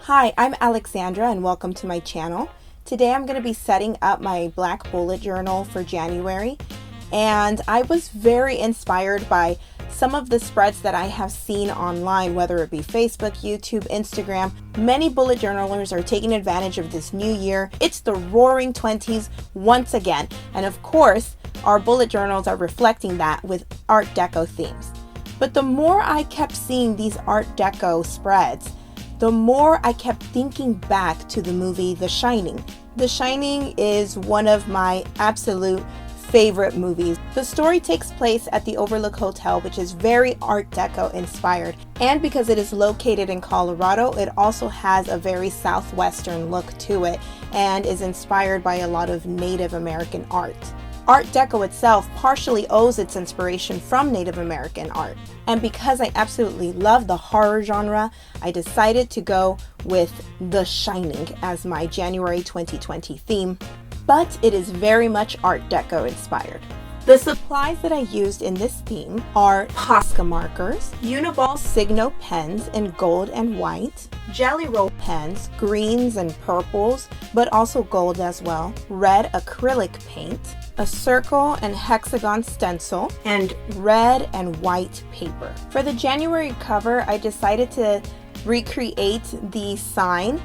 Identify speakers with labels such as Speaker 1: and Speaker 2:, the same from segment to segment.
Speaker 1: Hi, I'm Alexandra and welcome to my channel. Today I'm going to be setting up my black bullet journal for January, and I was very inspired by some of the spreads that I have seen online, whether it be Facebook, YouTube, Instagram. Many bullet journalers are taking advantage of this new year. It's the roaring 20s once again, and of course our bullet journals are reflecting that with Art Deco themes. But the more I kept seeing these Art Deco spreads, the more I kept thinking back to the movie The Shining. The Shining is one of my absolute favorite movies. The story takes place at the Overlook Hotel, which is very Art Deco inspired. And because it is located in Colorado, it also has a very southwestern look to it and is inspired by a lot of Native American art. Art Deco itself partially owes its inspiration from Native American art. And because I absolutely love the horror genre, I decided to go with The Shining as my January 2020 theme. But it is very much Art Deco inspired. The supplies that I used in this theme are Posca markers, Uniball Signo pens in gold and white, Jelly Roll pens, greens and purples, but also gold as well, red acrylic paint, a circle and hexagon stencil, and red and white paper. For the January cover, I decided to recreate the sign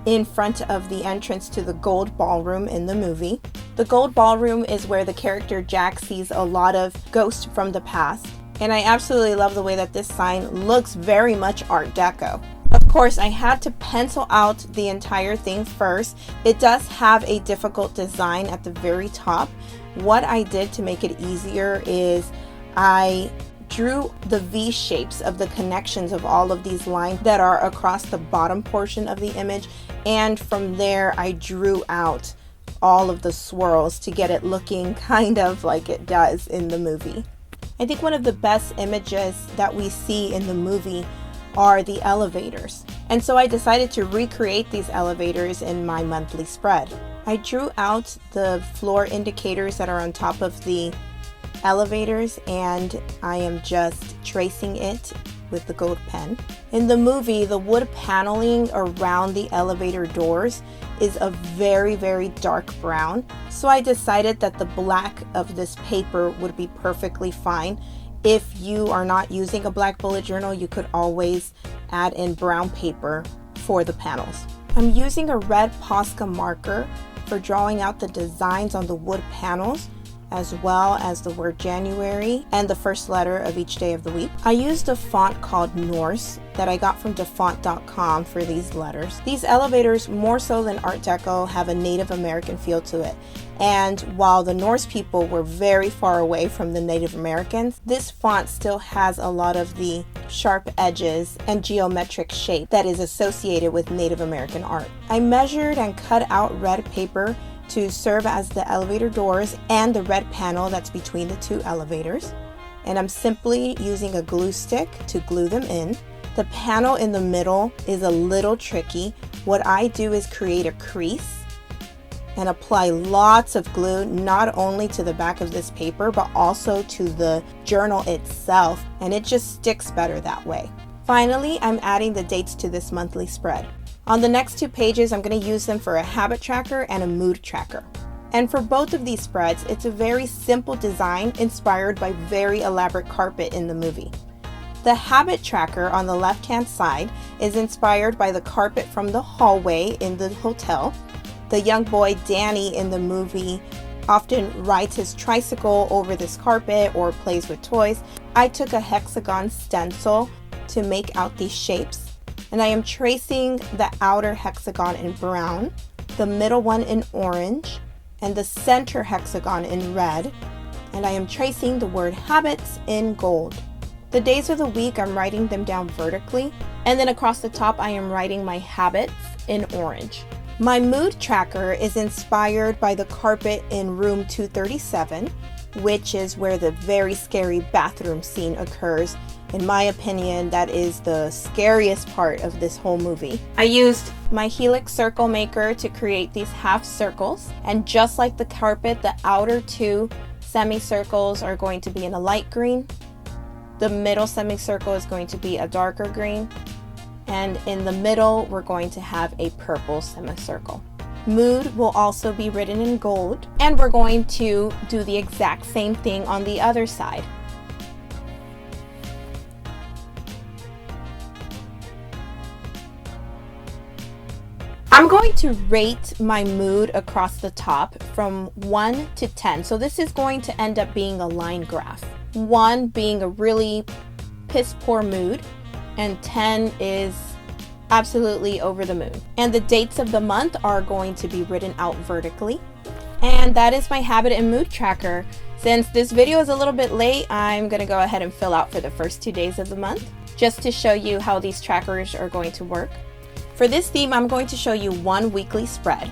Speaker 1: in front of the entrance to the gold ballroom in the movie. The gold ballroom is where the character Jack sees a lot of ghosts from the past, and I absolutely love the way that this sign looks very much Art Deco. Of course, I had to pencil out the entire thing first. It does have a difficult design at the very top. What I did to make it easier is I drew the V shapes of the connections of all of these lines that are across the bottom portion of the image, and from there I drew out all of the swirls to get it looking kind of like it does in the movie. I think one of the best images that we see in the movie are the elevators, and so I decided to recreate these elevators in my monthly spread. I drew out the floor indicators that are on top of the elevators, and I am just tracing it with the gold pen. In the movie, the wood paneling around the elevator doors is a very, very dark brown, so I decided that the black of this paper would be perfectly fine. If you are not using a black bullet journal, you could always add in brown paper for the panels. I'm using a red Posca marker for drawing out the designs on the wood panels, as well as the word January and the first letter of each day of the week. I used a font called Norse that I got from defont.com for these letters. These elevators, more so than Art Deco, have a Native American feel to it. And while the Norse people were very far away from the Native Americans, this font still has a lot of the sharp edges and geometric shape that is associated with Native American art. I measured and cut out red paper to serve as the elevator doors and the red panel that's between the two elevators. And I'm simply using a glue stick to glue them in. The panel in the middle is a little tricky. What I do is create a crease and apply lots of glue, not only to the back of this paper, but also to the journal itself, and it just sticks better that way. Finally, I'm adding the dates to this monthly spread. On the next two pages, I'm going to use them for a habit tracker and a mood tracker. And for both of these spreads, it's a very simple design inspired by very elaborate carpet in the movie. The habit tracker on the left-hand side is inspired by the carpet from the hallway in the hotel. The young boy Danny in the movie often rides his tricycle over this carpet or plays with toys. I took a hexagon stencil to make out these shapes, and I am tracing the outer hexagon in brown, the middle one in orange, and the center hexagon in red, and I am tracing the word habits in gold. The days of the week, I'm writing them down vertically, and then across the top I am writing my habits in orange. My mood tracker is inspired by the carpet in room 237, which is where the very scary bathroom scene occurs. In my opinion, that is the scariest part of this whole movie. I used my Helix circle maker to create these half circles, and just like the carpet, the outer two semicircles are going to be in a light green. The middle semicircle is going to be a darker green, and in the middle we're going to have a purple semicircle. Mood will also be written in gold, and we're going to do the exact same thing on the other side. I'm going to rate my mood across the top from 1 to 10. So this is going to end up being a line graph. 1 being a really piss poor mood, and 10 is absolutely over the moon. And the dates of the month are going to be written out vertically. And that is my habit and mood tracker. Since this video is a little bit late, I'm going to go ahead and fill out for the first 2 days of the month, just to show you how these trackers are going to work. For this theme, I'm going to show you 1 weekly spread,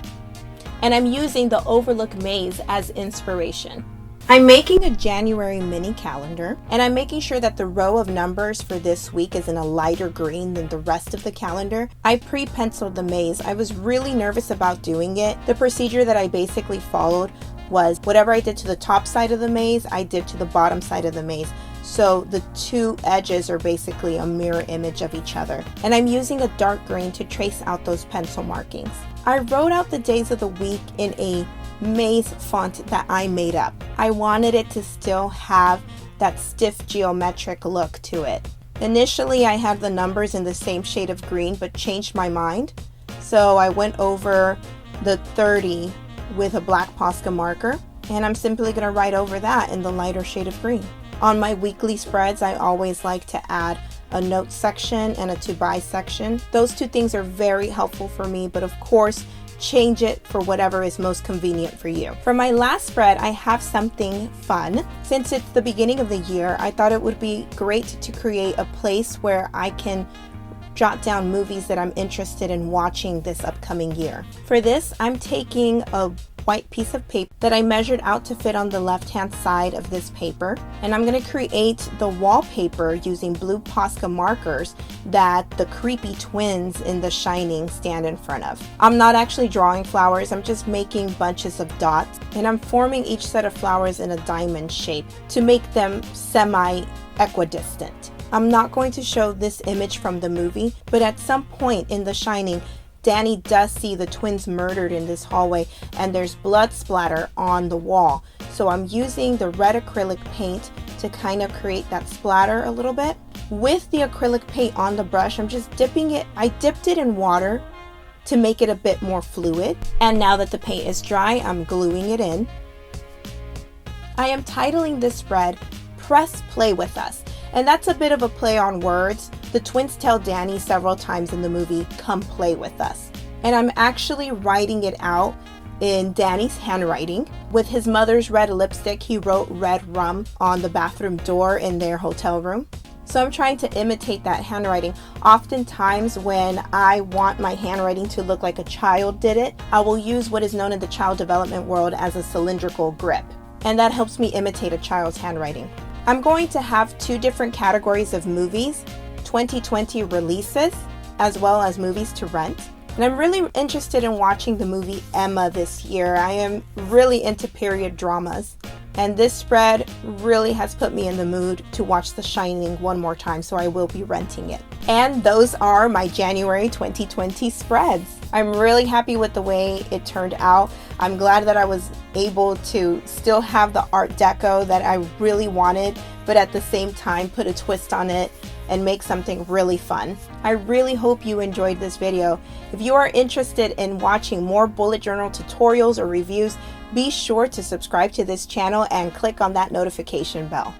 Speaker 1: and I'm using the Overlook Maze as inspiration. I'm making a January mini calendar, and I'm making sure that the row of numbers for this week is in a lighter green than the rest of the calendar. I pre-penciled the maze. I was really nervous about doing it. The procedure that I basically followed was whatever I did to the top side of the maze, I did to the bottom side of the maze. So the 2 edges are basically a mirror image of each other. And I'm using a dark green to trace out those pencil markings. I wrote out the days of the week in a maze font that I made up. I wanted it to still have that stiff geometric look to it. Initially, I had the numbers in the same shade of green, but changed my mind. So I went over the 30 with a black Posca marker, and I'm simply going to write over that in the lighter shade of green. On my weekly spreads, I always like to add a note section and a to buy section. Those 2 things are very helpful for me, but of course, change it for whatever is most convenient for you. For my last spread, I have something fun. Since it's the beginning of the year, I thought it would be great to create a place where I can jot down movies that I'm interested in watching this upcoming year. For this, I'm taking a white piece of paper that I measured out to fit on the left-hand side of this paper, and I'm going to create the wallpaper using blue Posca markers that the creepy twins in The Shining stand in front of. I'm not actually drawing flowers, I'm just making bunches of dots, and I'm forming each set of flowers in a diamond shape to make them semi-equidistant. I'm not going to show this image from the movie, but at some point in The Shining, Danny does see the twins murdered in this hallway, and there's blood splatter on the wall. So I'm using the red acrylic paint to kind of create that splatter a little bit. With the acrylic paint on the brush, I'm just dipping it. I dipped it in water to make it a bit more fluid. And now that the paint is dry, I'm gluing it in. I am titling this spread, Press Play With Us. And that's a bit of a play on words. The twins tell Danny several times in the movie, come play with us. And I'm actually writing it out in Danny's handwriting. With his mother's red lipstick, he wrote red rum on the bathroom door in their hotel room. So I'm trying to imitate that handwriting. Oftentimes when I want my handwriting to look like a child did it, I will use what is known in the child development world as a cylindrical grip. And that helps me imitate a child's handwriting. I'm going to have 2 different categories of movies, 2020 releases, as well as movies to rent. And I'm really interested in watching the movie Emma this year. I am really into period dramas. And this spread really has put me in the mood to watch The Shining one more time, so I will be renting it. And those are my January 2020 spreads. I'm really happy with the way it turned out. I'm glad that I was able to still have the Art Deco that I really wanted, but at the same time put a twist on it and make something really fun. I really hope you enjoyed this video. If you are interested in watching more bullet journal tutorials or reviews, be sure to subscribe to this channel and click on that notification bell.